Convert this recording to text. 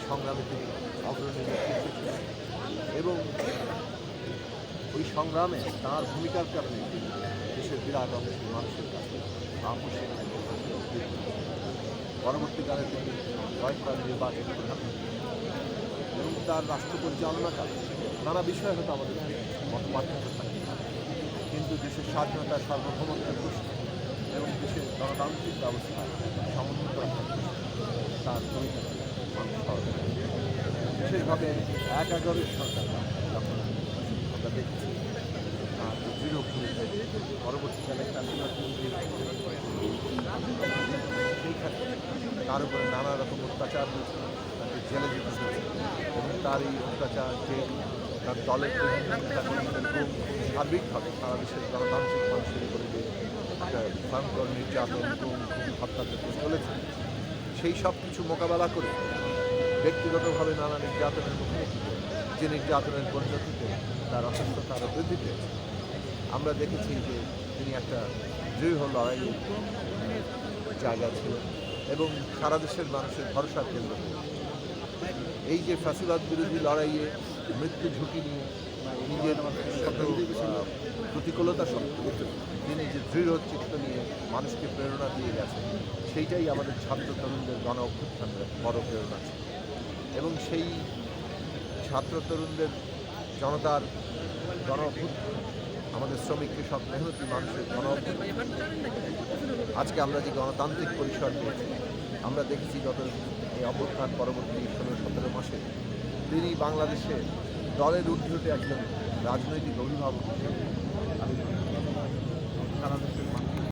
সংগ্রামে তিনি অগ্রণী নেতৃত্বে ছিলেন এবং ওই সংগ্রামে তাঁর ভূমিকার কারণে তিনি দেশের বিরাট অংশের মানুষের কাছে আপোষের পরবর্তীকালে তিনি কয়েকবার নির্বাচিত প্রধানমন্ত্রী এবং তার রাষ্ট্র পরিচালনাকালে নানা বিষয় হয়তো আমাদের মত পার্থক্য থাকে, কিন্তু দেশের স্বাধীনতা সার্বভৌমত্বের প্রশ্ন এবং দেশের গণতান্ত্রিক ব্যবস্থা সমুন্নত রাখার প্রশ্ন তার ভূমিকা মানুষ স্মরণ করে। বিশেষভাবে ১/১১-এর সরকার যখন আমরা দেখেছি তার দৃঢ় ভূমিকা, পরবর্তীকালে সেই ক্ষেত্রে তার উপরে নানা রকম অত্যাচার হয়েছে, তাকে জেলে যেতে হয়েছে এবং তার এই অত্যাচার যে তার দলের এবং সার্বিকভাবে সারা দেশের গণতান্ত্রিক মানুষের উপরে যে একটা ভয়ঙ্কর নির্যাতন এবং হত্যাযজ্ঞ চলেছে, সেই সব কিছু মোকাবেলা করে ব্যক্তিগতভাবে নানা নির্যাতনের মুখোমুখি যে নির্যাতনের পরিণতিতে তার অসুস্থতা আরও বৃদ্ধি পেয়েছে। আমরা দেখেছি যে তিনি একটা দৃঢ় লড়াইয়ের জায়গা ছিলেন এবং সারা দেশের মানুষের ভরসার কেন্দ্র হয়েছে। এই যে ফ্যাসিবাদ বিরোধী লড়াইয়ে মৃত্যু ঝুঁকি নিয়ে নিজের প্রতিকূলতা সত্ত্বেও তিনি যে দৃঢ় চিত্ত নিয়ে মানুষকে প্রেরণা দিয়ে গেছেন, সেইটাই আমাদের ছাত্র তরুণদের গণ অভ্যুত্থানের বড় প্রেরণা ছিল এবং সেই ছাত্র তরুণদের জনতার গণ অভ্যুত্থান, আমাদের শ্রমিক কৃষক মেহনতি মানুষের গণ অভ্যুত্থান, আজকে আমরা যে গণতান্ত্রিক পরিসর পেয়েছি, আমরা দেখেছি গত এই অভ্যুত্থান পরবর্তী ১৬-১৭ মাসে তিনি বাংলাদেশে দলের ঊর্ধ্বে একজন রাজনৈতিক অভিভাবক হিসেবে সারা দেশের